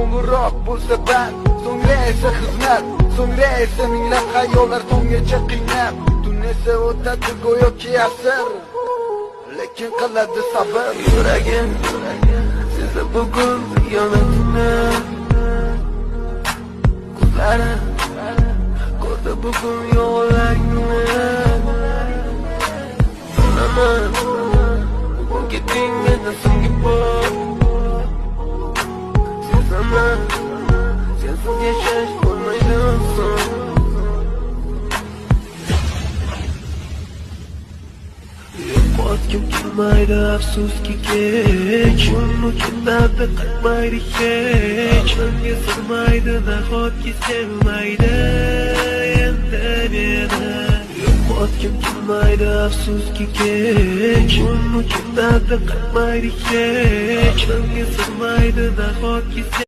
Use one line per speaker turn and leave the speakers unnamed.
qo'ng'iroq bo'lsa band, so'ngra esa xizmat, so'ngra esa minglab xayollar tomgacha qiynab. Tun esa o'tadi go'yoki asr, lekin qiladi sabr. Yuragim sezdi bugun xiyonatini, ko'zlari ko'rdi bugun yollarni. Bilaman bugun ketding mendan so'nggi bor, sezaman sensiz yashash bo'lmaydi oson. Yo'qotgim kelmaydi afsuski kech, uning uchun dardi qaytmaydi hech. Menga sig'maydi nahotki sevmaydi endi meni. Yo'qotgim kelmaydi afsuski kech, uning uchun dardi qaytmaydi hech. Menga sig'maydi nahotki